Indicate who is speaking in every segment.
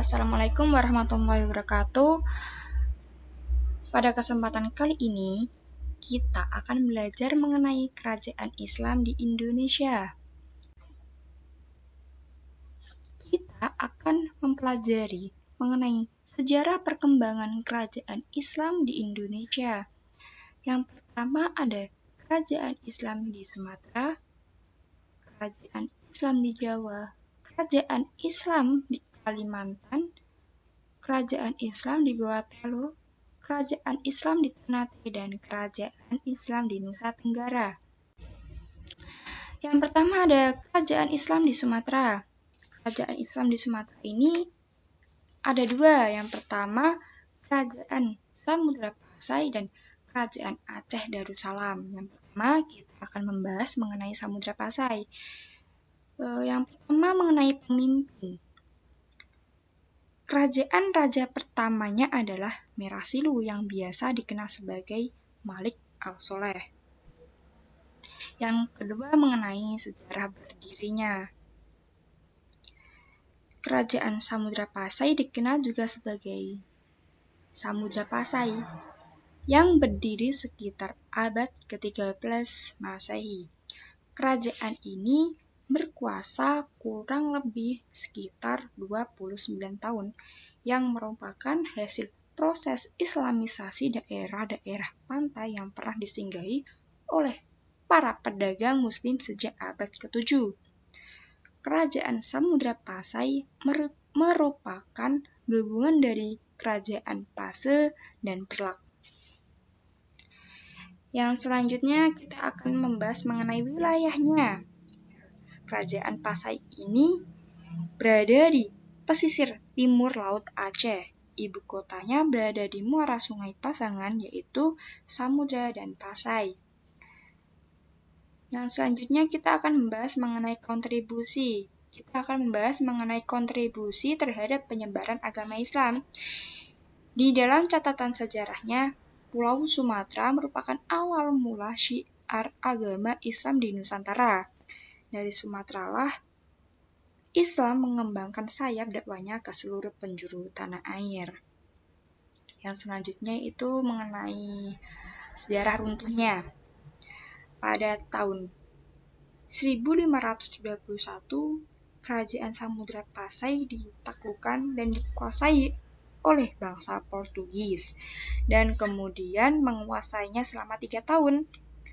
Speaker 1: Assalamualaikum warahmatullahi wabarakatuh. Pada kesempatan kali ini, kita akan belajar mengenai kerajaan Islam di Indonesia. Kita akan mempelajari mengenai sejarah perkembangan kerajaan Islam di Indonesia. Yang pertama ada kerajaan Islam di Sumatera, kerajaan Islam di Jawa, kerajaan Islam di Kalimantan, kerajaan Islam di Gorontalo, kerajaan Islam di Ternate, dan kerajaan Islam di Nusa Tenggara. Yang pertama ada kerajaan Islam di Sumatera. Kerajaan Islam di Sumatera ini ada dua. Yang pertama kerajaan Samudra Pasai dan kerajaan Aceh Darussalam. Yang pertama kita akan membahas mengenai Samudra Pasai. Yang pertama mengenai pemimpin. Kerajaan raja pertamanya adalah Merasilu yang biasa dikenal sebagai Malik Al-Soleh. Yang kedua mengenai sejarah berdirinya. Kerajaan Samudra Pasai dikenal juga sebagai Samudra Pasai yang berdiri sekitar abad ke-13 Masehi. Kerajaan ini berkuasa kurang lebih sekitar 29 tahun yang merupakan hasil proses islamisasi daerah-daerah pantai yang pernah disinggahi oleh para pedagang muslim sejak abad ke-7. Kerajaan Samudra Pasai merupakan gabungan dari kerajaan Pase dan Perlak. Yang selanjutnya kita akan membahas mengenai wilayahnya. Kerajaan Pasai ini berada di pesisir timur Laut Aceh. Ibu kotanya berada di muara Sungai Pasangan, yaitu Samudra dan Pasai. Yang selanjutnya kita akan membahas mengenai kontribusi. Kita akan membahas mengenai kontribusi terhadap penyebaran agama Islam. Di dalam catatan sejarahnya, Pulau Sumatera merupakan awal mula syiar agama Islam di Nusantara. Dari Sumatera lah Islam mengembangkan sayap dakwahnya ke seluruh penjuru tanah air. Yang selanjutnya itu mengenai sejarah runtuhnya. Pada tahun 1521, kerajaan Samudra Pasai ditaklukkan dan dikuasai oleh bangsa Portugis dan kemudian menguasainya selama 3 tahun.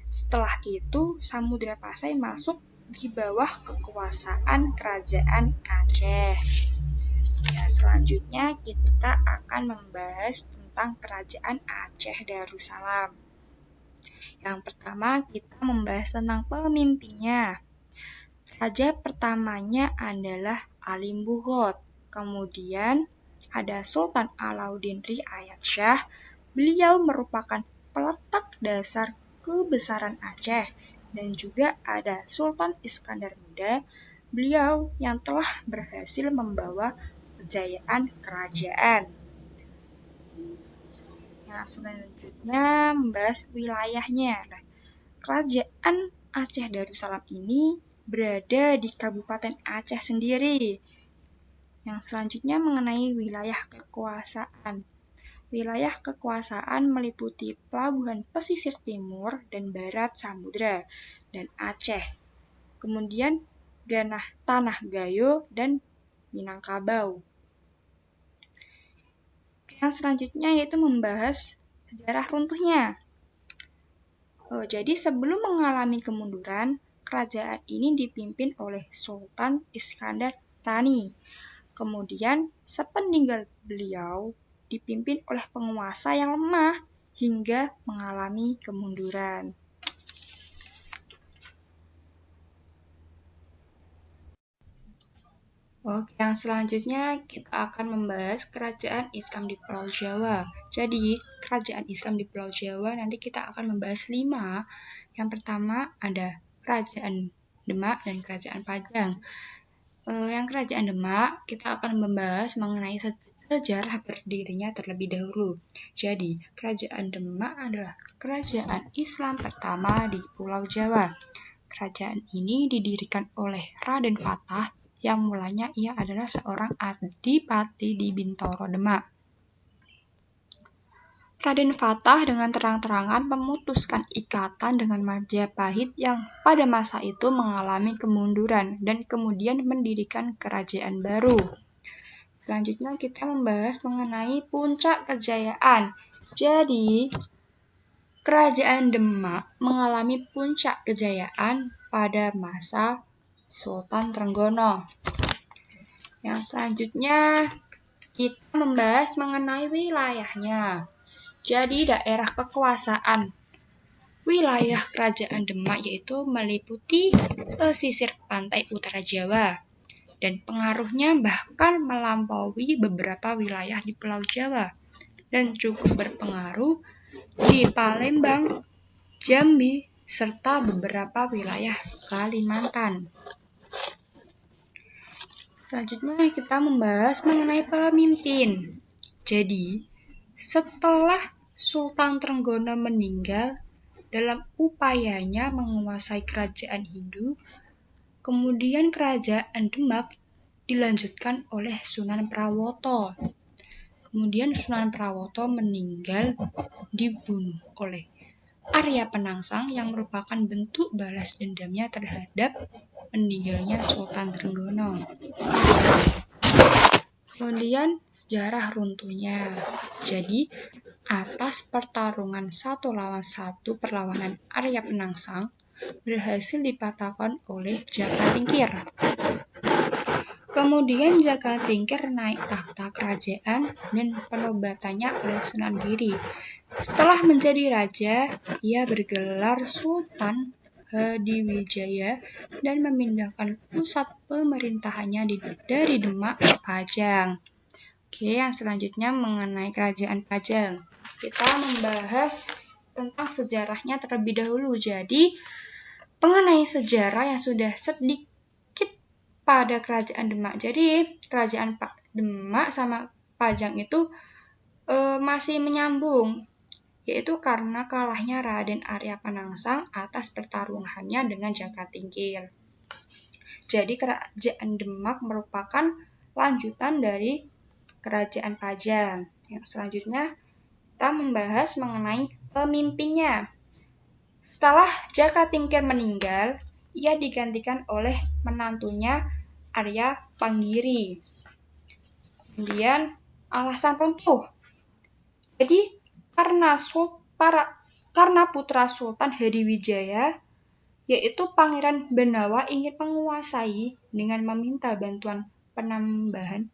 Speaker 1: Setelah itu, Samudra Pasai masuk di bawah kekuasaan kerajaan Aceh. Ya, selanjutnya kita akan membahas tentang kerajaan Aceh Darussalam. Yang pertama kita membahas tentang pemimpinnya. Raja pertamanya adalah Alim Bukhot. Kemudian ada Sultan Alauddin Riayat Shah. Beliau merupakan peletak dasar kebesaran Aceh. Dan juga ada Sultan Iskandar Muda, beliau yang telah berhasil membawa kejayaan kerajaan. Yang selanjutnya membahas wilayahnya. Kerajaan Aceh Darussalam ini berada di Kabupaten Aceh sendiri. Yang selanjutnya mengenai wilayah kekuasaan. Wilayah kekuasaan meliputi pelabuhan pesisir timur dan barat Samudra dan Aceh. Kemudian Tanah Gayo dan Minangkabau. Yang selanjutnya yaitu membahas sejarah runtuhnya. Jadi sebelum mengalami kemunduran, kerajaan ini dipimpin oleh Sultan Iskandar Tsani. Kemudian sepeninggal beliau dipimpin oleh penguasa yang lemah hingga mengalami kemunduran. Yang selanjutnya kita akan membahas kerajaan Islam di Pulau Jawa. Jadi, kerajaan Islam di Pulau Jawa nanti kita akan membahas 5. Yang pertama ada kerajaan Demak dan kerajaan Padang. Yang kerajaan Demak kita akan membahas mengenai sejarah berdirinya terlebih dahulu. Jadi, kerajaan Demak adalah kerajaan Islam pertama di Pulau Jawa. Kerajaan ini didirikan oleh Raden Fatah yang mulanya ia adalah seorang adipati di Bintoro Demak. Raden Fatah dengan terang-terangan memutuskan ikatan dengan Majapahit yang pada masa itu mengalami kemunduran dan kemudian mendirikan kerajaan baru. Selanjutnya kita membahas mengenai puncak kejayaan. Jadi, Kerajaan Demak mengalami puncak kejayaan pada masa Sultan Trenggono. Yang selanjutnya kita membahas mengenai wilayahnya. Jadi daerah kekuasaan wilayah Kerajaan Demak yaitu meliputi pesisir pantai utara Jawa dan pengaruhnya bahkan melampaui beberapa wilayah di Pulau Jawa dan cukup berpengaruh di Palembang, Jambi, serta beberapa wilayah Kalimantan. Selanjutnya kita membahas mengenai pemimpin. Jadi, setelah Sultan Trenggono meninggal dalam upayanya menguasai kerajaan Hindu, kemudian kerajaan Demak dilanjutkan oleh Sunan Prawoto. Kemudian Sunan Prawoto meninggal dibunuh oleh Arya Penangsang yang merupakan bentuk balas dendamnya terhadap meninggalnya Sultan Trenggono. Kemudian sejarah runtuhnya. Jadi, atas pertarungan 1 lawan 1 perlawanan Arya Penangsang berhasil dipatahkan oleh Jaka Tingkir. Kemudian Jaka Tingkir naik tahta kerajaan dan penobatannya oleh Sunan Giri. Setelah menjadi raja, ia bergelar Sultan Hadiwijaya dan memindahkan pusat pemerintahannya dari Demak ke Pajang. Oke, yang selanjutnya mengenai Kerajaan Pajang. Kita membahas tentang sejarahnya terlebih dahulu. Jadi, mengenai sejarah yang sudah sedikit pada Kerajaan Demak. Jadi, Kerajaan Demak sama Pajang itu masih menyambung, yaitu karena kalahnya Raden Arya Penangsang atas pertarungannya dengan Jaka Tingkir. Jadi, Kerajaan Demak merupakan lanjutan dari Kerajaan Pajang. Yang selanjutnya kita membahas mengenai pemimpinnya. Setelah Jaka Tingkir meninggal, ia digantikan oleh menantunya Arya Panggiri. Kemudian alasan runtuh. Jadi karena putra Sultan Hadiwijaya yaitu Pangeran Benawa ingin menguasai dengan meminta bantuan penambahan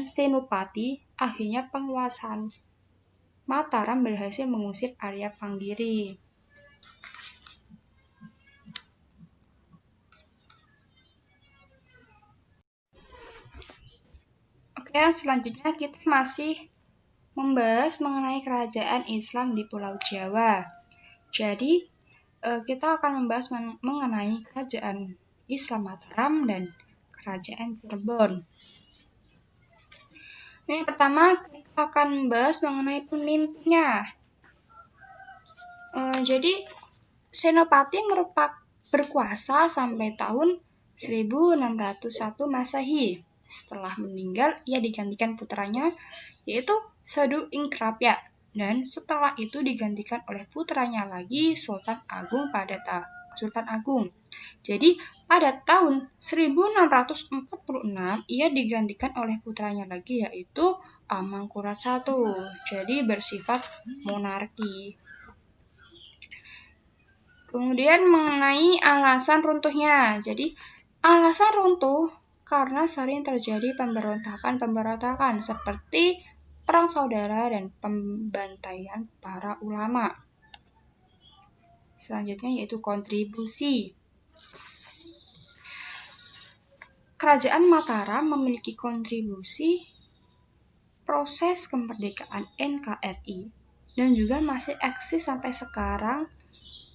Speaker 1: senopati, akhirnya penguasaan Mataram berhasil mengusir Arya Panggiri. Oke, selanjutnya kita masih membahas mengenai kerajaan Islam di Pulau Jawa. Jadi, kita akan membahas mengenai kerajaan Islam Mataram dan kerajaan Cirebon. Yang pertama, kita akan membahas mengenai pemimpinnya. Jadi, Senopati berkuasa sampai tahun 1601 Masehi. Setelah meninggal, ia digantikan putranya, yaitu Sadu Ingkrapya. Dan setelah itu digantikan oleh putranya lagi, Sultan Agung. Jadi, pada tahun 1646, ia digantikan oleh putranya lagi, yaitu Amangkurat I. Jadi, bersifat monarki. Kemudian mengenai alasan runtuhnya. Jadi, alasan runtuh karena sering terjadi pemberontakan seperti perang saudara dan pembantaian para ulama. Selanjutnya yaitu kontribusi. Kerajaan Mataram memiliki kontribusi proses kemerdekaan NKRI dan juga masih eksis sampai sekarang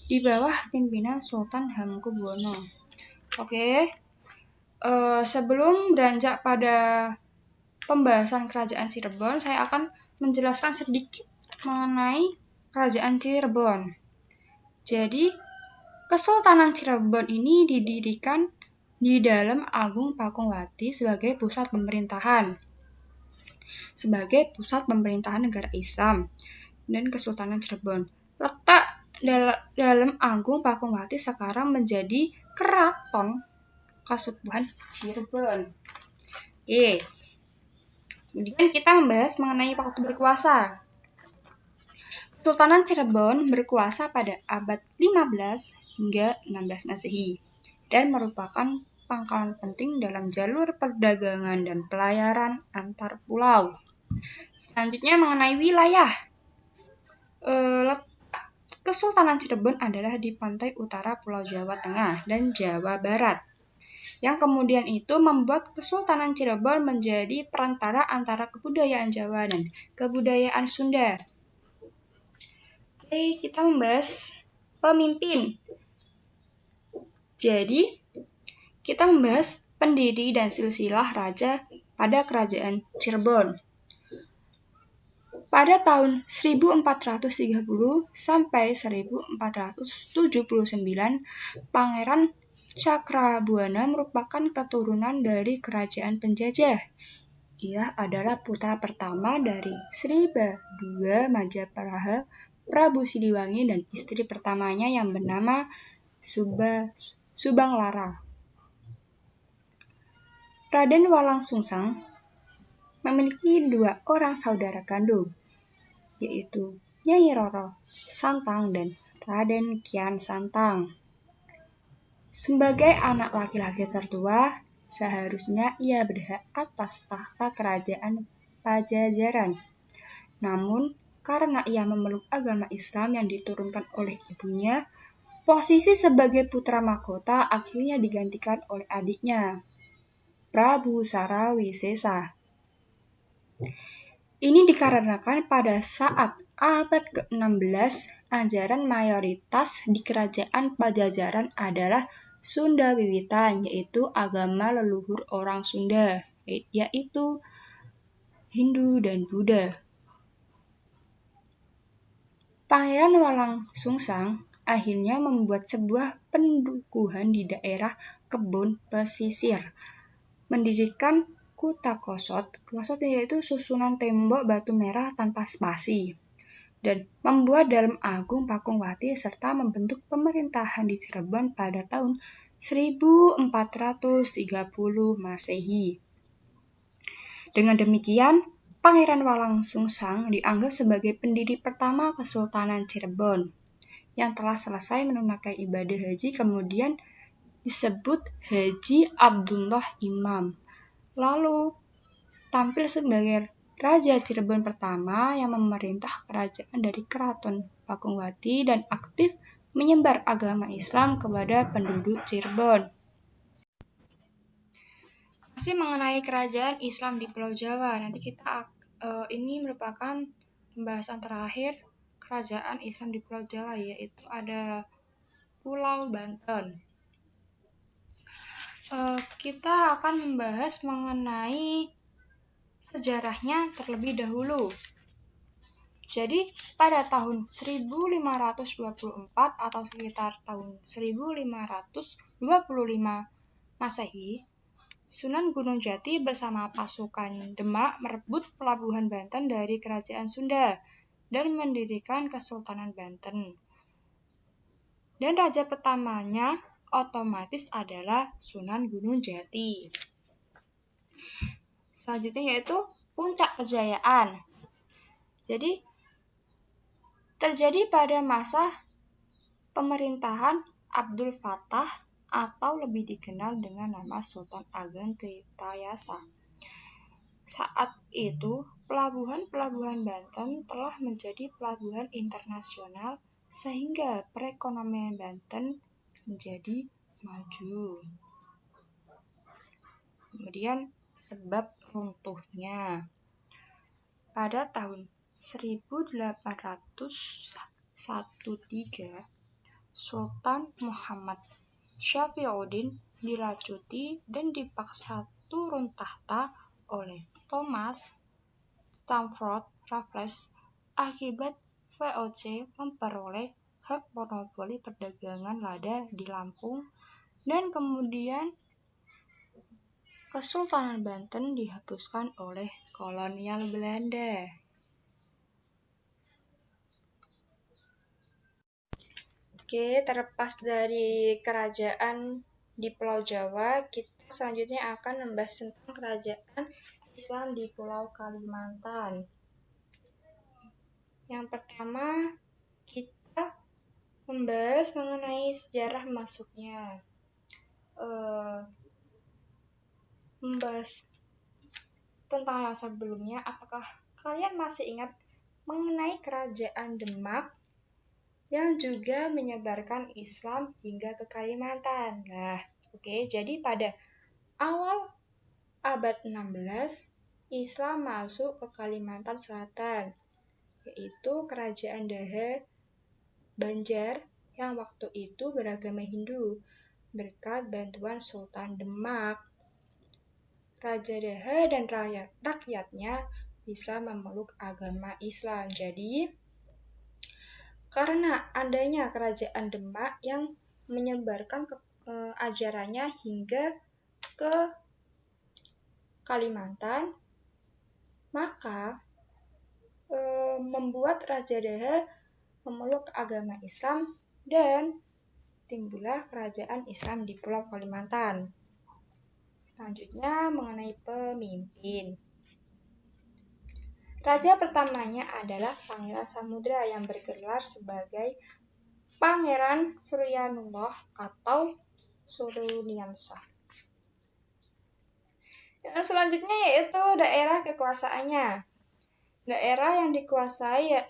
Speaker 1: di bawah pimpinan Sultan Hamengkubuwono. Oke, sebelum beranjak pada pembahasan kerajaan Cirebon, saya akan menjelaskan sedikit mengenai kerajaan Cirebon. Jadi, Kesultanan Cirebon ini didirikan di dalam Agung Pakungwati sebagai pusat pemerintahan negara Islam dan Kesultanan Cirebon. Letak dalam Agung Pakungwati sekarang menjadi Keraton Kasepuhan Cirebon. Oke. Kemudian kita membahas mengenai waktu berkuasa. Kesultanan Cirebon berkuasa pada abad 15 hingga 16 Masehi dan merupakan pangkalan penting dalam jalur perdagangan dan pelayaran antar pulau. Selanjutnya mengenai wilayah. Kesultanan Cirebon adalah di pantai utara Pulau Jawa Tengah dan Jawa Barat, yang kemudian itu membuat Kesultanan Cirebon menjadi perantara antara kebudayaan Jawa dan kebudayaan Sunda. Oke, kita membahas pemimpin. Jadi, kita membahas pendiri dan silsilah raja pada kerajaan Cirebon. Pada tahun 1430 sampai 1479, Pangeran Cakrabuana merupakan keturunan dari kerajaan penjajah. Ia adalah putra pertama dari Sri Baduga Majapahit Prabu Siliwangi dan istri pertamanya yang bernama Subanglarang. Raden Walang Sungsang memiliki 2 orang saudara kandung, yaitu Nyai Roro Santang dan Raden Kian Santang. Sebagai anak laki-laki tertua, seharusnya ia berhak atas tahta kerajaan Pajajaran. Namun, karena ia memeluk agama Islam yang diturunkan oleh ibunya, posisi sebagai putra mahkota akhirnya digantikan oleh adiknya, Prabu Sarawisesa. Ini dikarenakan pada saat abad ke-16, ajaran mayoritas di kerajaan Pajajaran adalah Sunda Wiwitan, yaitu agama leluhur orang Sunda, yaitu Hindu dan Buddha. Pangeran Walang Sungsang akhirnya membuat sebuah pendukuhan di daerah kebun pesisir, mendirikan Kuta Kosot. Kosot yaitu susunan tembok batu merah tanpa spasi, dan membuat dalam Agung Pakungwati serta membentuk pemerintahan di Cirebon pada tahun 1430 Masehi. Dengan demikian, Pangeran Walang Sungsang dianggap sebagai pendiri pertama Kesultanan Cirebon yang telah selesai menunaikan ibadah haji, kemudian disebut Haji Abdullah Imam. Lalu tampil sebagai Raja Cirebon pertama yang memerintah kerajaan dari Keraton Pakungwati dan aktif menyebar agama Islam kepada penduduk Cirebon. Masih mengenai kerajaan Islam di Pulau Jawa, nanti kita ini merupakan pembahasan terakhir kerajaan Islam di Pulau Jawa, yaitu ada Pulau Banten. Kita akan membahas mengenai sejarahnya terlebih dahulu. Jadi, pada tahun 1524 atau sekitar tahun 1525 Masehi, Sunan Gunung Jati bersama pasukan Demak merebut pelabuhan Banten dari kerajaan Sunda dan mendirikan Kesultanan Banten. Dan raja pertamanya otomatis adalah Sunan Gunung Jati. Selanjutnya yaitu puncak kejayaan. Jadi, terjadi pada masa pemerintahan Abdul Fattah atau lebih dikenal dengan nama Sultan Ageng Tirtayasa. Saat itu, pelabuhan-pelabuhan Banten telah menjadi pelabuhan internasional sehingga perekonomian Banten menjadi maju. Kemudian, sebab runtuhnya. Pada tahun 1813, Sultan Muhammad Syafiuddin diracuti dan dipaksa turun tahta oleh Thomas Stamford Raffles akibat VOC memperoleh hak monopoli perdagangan lada di Lampung dan kemudian Kesultanan Banten dihapuskan oleh kolonial Belanda. Oke, terlepas dari kerajaan di Pulau Jawa, kita selanjutnya akan membahas tentang kerajaan Islam di Pulau Kalimantan. Yang pertama, kita membahas mengenai sejarah masuknya. Membahas tentang yang sebelumnya, apakah kalian masih ingat mengenai kerajaan Demak yang juga menyebarkan Islam hingga ke Kalimantan? Nah, oke, jadi pada awal abad 16, Islam masuk ke Kalimantan Selatan, yaitu kerajaan Daha Banjar yang waktu itu beragama Hindu. Berkat bantuan Sultan Demak, Raja Daha dan rakyatnya bisa memeluk agama Islam. Jadi, karena adanya kerajaan Demak yang menyebarkan ajarannya hingga ke Kalimantan, maka membuat Raja Daha memeluk agama Islam dan timbullah kerajaan Islam di Pulau Kalimantan. Selanjutnya mengenai pemimpin. Raja pertamanya adalah Pangeran Samudra yang bergelar sebagai Pangeran Suryanullah atau Suryaniansah. Yang selanjutnya yaitu daerah kekuasaannya. Daerah yang dikuasai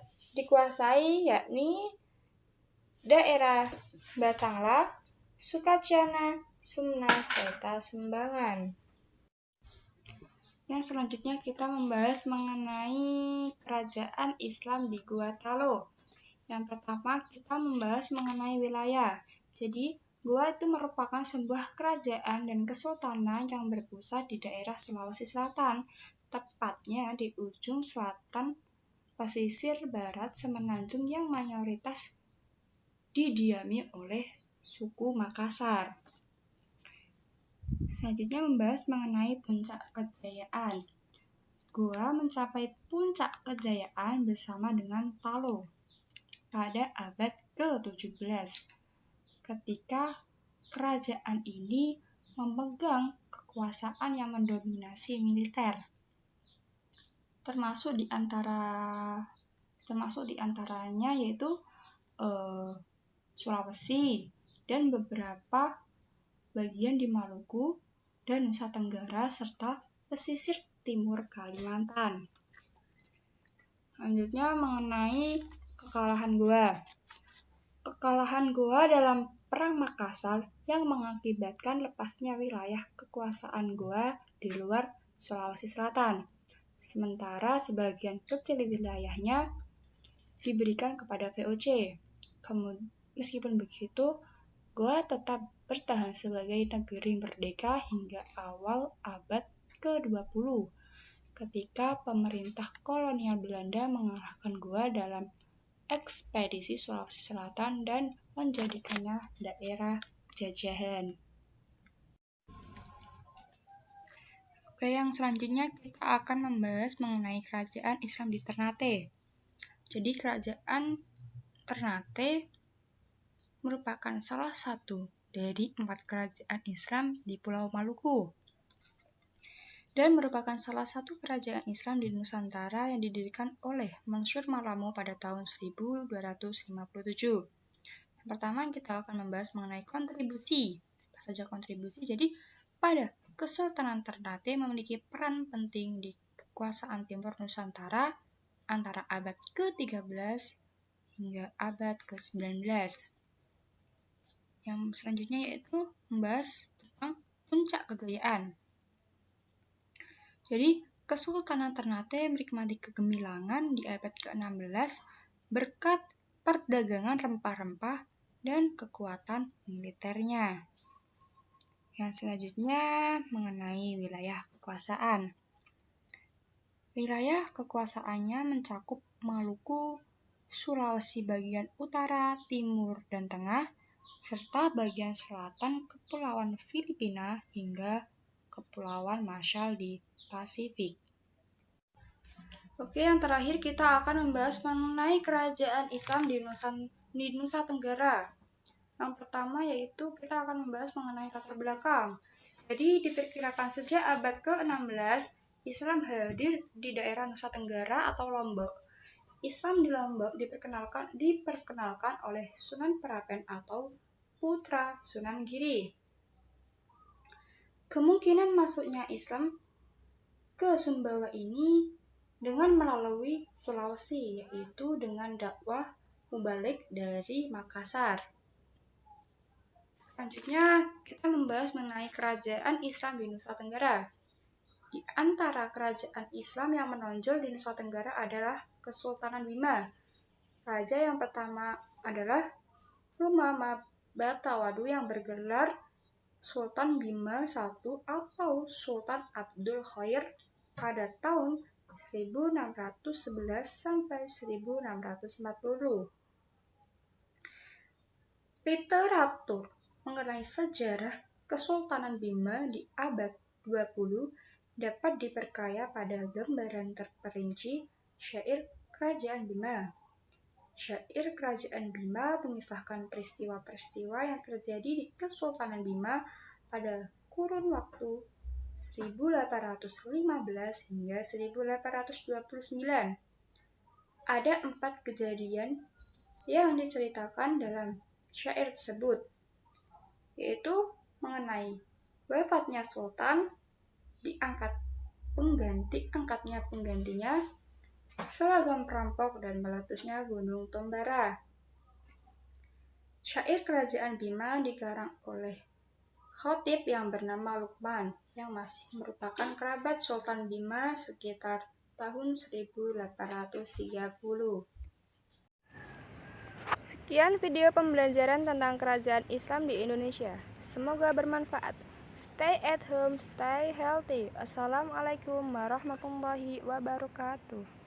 Speaker 1: yakni daerah Batanglah, Sukacana, Sumna, serta Sumbangan. Yang selanjutnya kita membahas mengenai kerajaan Islam di Gua Talo. Yang pertama kita membahas mengenai wilayah. Jadi Gua itu merupakan sebuah kerajaan dan kesultanan yang berpusat di daerah Sulawesi Selatan, tepatnya di ujung selatan pesisir barat Semenanjung yang mayoritas didiami oleh suku Makassar. Selanjutnya membahas mengenai puncak kejayaan. Gua mencapai puncak kejayaan bersama dengan Talo pada abad ke-17 ketika kerajaan ini memegang kekuasaan yang mendominasi militer. Termasuk diantaranya yaitu Sulawesi dan beberapa bagian di Maluku dan Nusa Tenggara serta pesisir timur Kalimantan. Selanjutnya mengenai kekalahan Gua. Kekalahan Gua dalam Perang Makassar yang mengakibatkan lepasnya wilayah kekuasaan Gua di luar Sulawesi Selatan. Sementara sebagian kecil wilayahnya diberikan kepada VOC. Meskipun begitu, Gua tetap bertahan sebagai negeri merdeka hingga awal abad ke-20 ketika pemerintah kolonial Belanda mengalahkan Gua dalam ekspedisi Sulawesi Selatan dan menjadikannya daerah jajahan. Oke, yang selanjutnya kita akan membahas mengenai kerajaan Islam di Ternate. Jadi kerajaan Ternate merupakan salah satu dari 4 kerajaan Islam di Pulau Maluku dan merupakan salah satu kerajaan Islam di Nusantara yang didirikan oleh Mansur Malamo pada tahun 1257. Yang pertama kita akan membahas mengenai kontribusi. Jadi pada Kesultanan Ternate memiliki peran penting di kekuasaan timur Nusantara antara abad ke-13 hingga abad ke-19. Yang selanjutnya yaitu membahas tentang puncak kejayaan. Jadi, Kesultanan Ternate menikmati kegemilangan di abad ke-16 berkat perdagangan rempah-rempah dan kekuatan militernya. Yang selanjutnya mengenai wilayah kekuasaan. Wilayah kekuasaannya mencakup Maluku, Sulawesi bagian utara, timur, dan tengah, serta bagian selatan Kepulauan Filipina hingga Kepulauan Marshall di Pasifik. Oke, yang terakhir kita akan membahas mengenai kerajaan Islam di Nusa Tenggara. Yang pertama yaitu kita akan membahas mengenai latar belakang. Jadi diperkirakan sejak abad ke-16, Islam hadir di daerah Nusa Tenggara atau Lombok. Islam di Lombok diperkenalkan oleh Sunan Prapen atau putra Sunan Giri. Kemungkinan masuknya Islam ke Sumbawa ini dengan melalui Sulawesi, yaitu dengan dakwah mubalik dari Makassar. Selanjutnya, kita membahas mengenai kerajaan Islam di Nusa Tenggara. Di antara kerajaan Islam yang menonjol di Nusa Tenggara adalah Kesultanan Bima. Raja yang pertama adalah Rumama Batawadu yang bergelar Sultan Bima I atau Sultan Abdul Khair pada tahun 1611 sampai 1640. Literatur mengenai sejarah Kesultanan Bima di abad 20 dapat diperkaya pada gambaran terperinci syair Kerajaan Bima. Syair Kerajaan Bima mengisahkan peristiwa-peristiwa yang terjadi di Kesultanan Bima pada kurun waktu 1815 hingga 1829. Ada 4 kejadian yang diceritakan dalam syair tersebut, yaitu mengenai wafatnya Sultan, angkatnya penggantinya, seragam perampok, dan meletusnya Gunung Tombara. Syair Kerajaan Bima dikarang oleh khatib yang bernama Lukman, yang masih merupakan kerabat Sultan Bima sekitar tahun 1830.
Speaker 2: Sekian video pembelajaran tentang kerajaan Islam di Indonesia. Semoga bermanfaat. Stay at home, stay healthy. Assalamualaikum warahmatullahi wabarakatuh.